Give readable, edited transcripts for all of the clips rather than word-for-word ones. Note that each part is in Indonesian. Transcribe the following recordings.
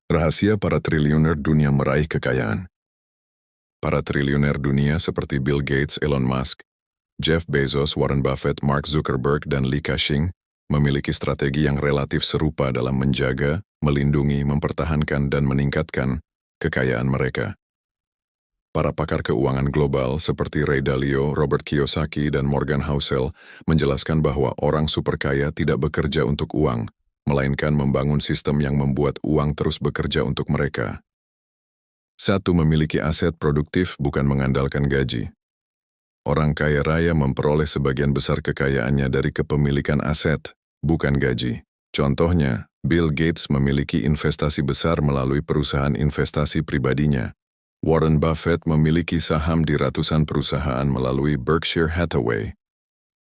Rahasia para triliuner dunia meraih kekayaan. Para triliuner dunia seperti Bill Gates, Elon Musk, Jeff Bezos, Warren Buffett, Mark Zuckerberg, dan Li Ka-shing memiliki strategi yang relatif serupa dalam menjaga, melindungi, mempertahankan, dan meningkatkan kekayaan mereka. Para pakar keuangan global seperti Ray Dalio, Robert Kiyosaki, dan Morgan Housel menjelaskan bahwa orang superkaya tidak bekerja untuk uang, melainkan membangun sistem yang membuat uang terus bekerja untuk mereka. 1. Memiliki aset produktif bukan mengandalkan gaji. Orang kaya raya memperoleh sebagian besar kekayaannya dari kepemilikan aset, bukan gaji. Contohnya, Bill Gates memiliki investasi besar melalui perusahaan investasi pribadinya. Warren Buffett memiliki saham di ratusan perusahaan melalui Berkshire Hathaway.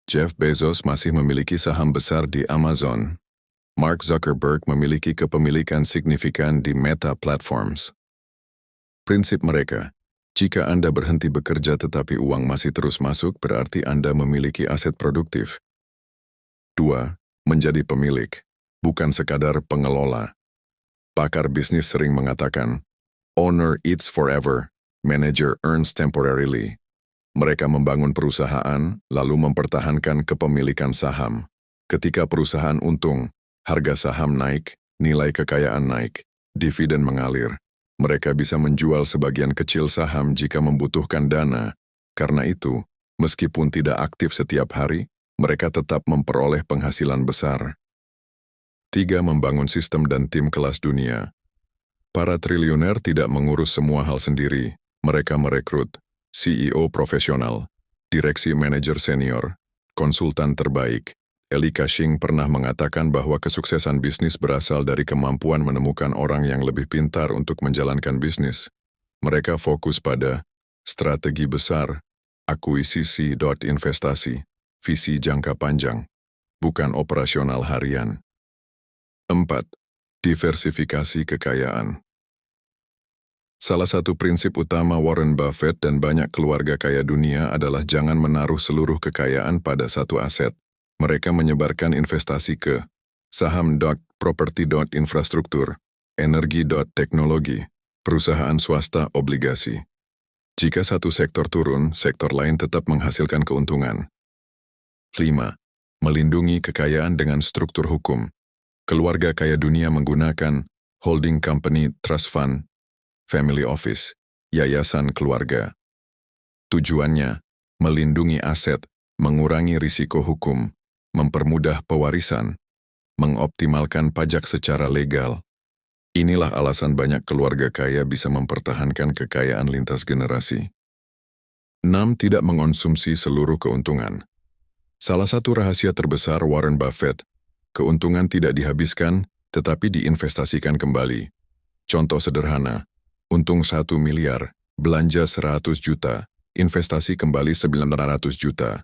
Jeff Bezos masih memiliki saham besar di Amazon. Mark Zuckerberg memiliki kepemilikan signifikan di Meta Platforms. Prinsip mereka, jika Anda berhenti bekerja tetapi uang masih terus masuk, berarti Anda memiliki aset produktif. 2. Menjadi pemilik, bukan sekadar pengelola. Pakar bisnis sering mengatakan, owner eats forever, manager earns temporarily. Mereka membangun perusahaan, lalu mempertahankan kepemilikan saham. Ketika perusahaan untung, harga saham naik, nilai kekayaan naik, dividen mengalir. Mereka bisa menjual sebagian kecil saham jika membutuhkan dana. Karena itu, meskipun tidak aktif setiap hari, mereka tetap memperoleh penghasilan besar. 3. Membangun sistem dan tim kelas dunia. Para triliuner tidak mengurus semua hal sendiri. Mereka merekrut CEO profesional, direksi manajer senior, konsultan terbaik. Li Ka-shing pernah mengatakan bahwa kesuksesan bisnis berasal dari kemampuan menemukan orang yang lebih pintar untuk menjalankan bisnis. Mereka fokus pada strategi besar, akuisisi, investasi, visi jangka panjang, bukan operasional harian. 4. Diversifikasi kekayaan. Salah satu prinsip utama Warren Buffett dan banyak keluarga kaya dunia adalah jangan menaruh seluruh kekayaan pada satu aset. Mereka menyebarkan investasi ke saham, properti, infrastruktur, energi, teknologi, perusahaan swasta, obligasi. Jika satu sektor turun, sektor lain tetap menghasilkan keuntungan. 5. Melindungi kekayaan dengan struktur hukum. Keluarga kaya dunia menggunakan holding company, trust fund, family office, yayasan keluarga. Tujuannya, melindungi aset, mengurangi risiko hukum, mempermudah pewarisan, mengoptimalkan pajak secara legal. Inilah alasan banyak keluarga kaya bisa mempertahankan kekayaan lintas generasi. 6. Tidak mengonsumsi seluruh keuntungan. Salah satu rahasia terbesar Warren Buffett, keuntungan tidak dihabiskan, tetapi diinvestasikan kembali. Contoh sederhana, untung 1 miliar, belanja 100 juta, investasi kembali 900 juta.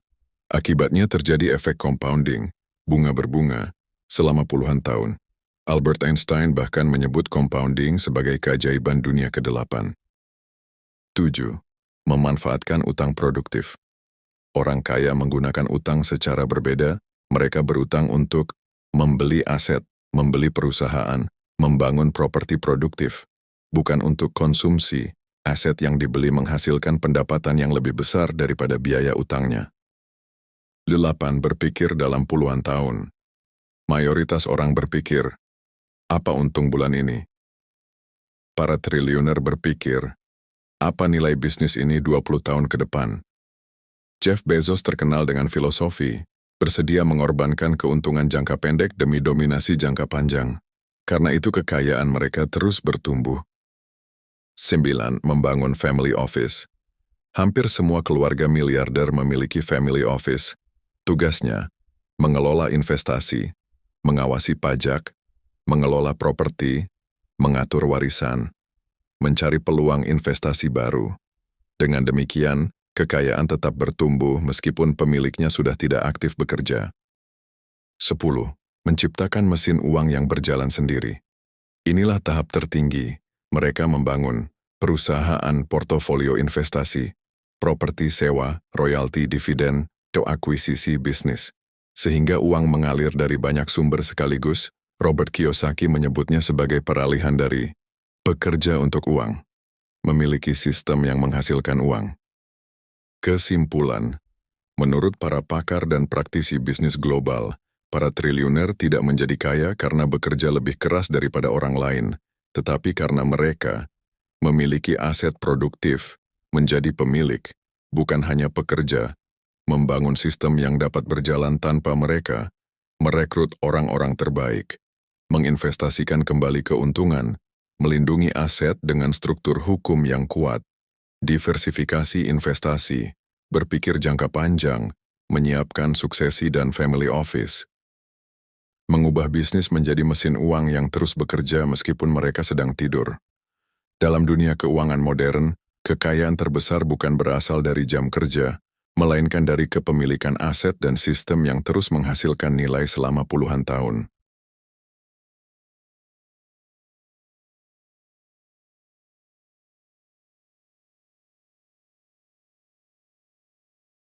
Akibatnya terjadi efek compounding, bunga berbunga, selama puluhan tahun. Albert Einstein bahkan menyebut compounding sebagai keajaiban dunia ke-8. 7. Memanfaatkan utang produktif. Orang kaya menggunakan utang secara berbeda. Mereka berutang untuk membeli aset, membeli perusahaan, membangun properti produktif. Bukan untuk konsumsi, aset yang dibeli menghasilkan pendapatan yang lebih besar daripada biaya utangnya. 8. Berpikir dalam puluhan tahun. Mayoritas orang berpikir, apa untung bulan ini? Para triliuner berpikir, apa nilai bisnis ini 20 tahun ke depan? Jeff Bezos terkenal dengan filosofi, bersedia mengorbankan keuntungan jangka pendek demi dominasi jangka panjang. Karena itu kekayaan mereka terus bertumbuh. 9. Membangun family office. Hampir semua keluarga miliarder memiliki family office. Tugasnya, mengelola investasi, mengawasi pajak, mengelola properti, mengatur warisan, mencari peluang investasi baru. Dengan demikian, kekayaan tetap bertumbuh meskipun pemiliknya sudah tidak aktif bekerja. 10. Menciptakan mesin uang yang berjalan sendiri. Inilah tahap tertinggi. Mereka membangun perusahaan portofolio investasi, properti sewa, royalti, dividen, akuisisi bisnis. Sehingga uang mengalir dari banyak sumber sekaligus. Robert Kiyosaki menyebutnya sebagai peralihan dari Bekerja untuk uang. Memiliki sistem yang menghasilkan uang. Kesimpulan, menurut para pakar dan praktisi bisnis global, para triliuner tidak menjadi kaya karena bekerja lebih keras daripada orang lain, tetapi karena mereka memiliki aset produktif, menjadi pemilik, bukan hanya pekerja, membangun sistem yang dapat berjalan tanpa mereka, merekrut orang-orang terbaik, menginvestasikan kembali keuntungan, melindungi aset dengan struktur hukum yang kuat, diversifikasi investasi, berpikir jangka panjang, menyiapkan suksesi dan family office. Mengubah bisnis menjadi mesin uang yang terus bekerja meskipun mereka sedang tidur. Dalam dunia keuangan modern, kekayaan terbesar bukan berasal dari jam kerja, melainkan dari kepemilikan aset dan sistem yang terus menghasilkan nilai selama puluhan tahun.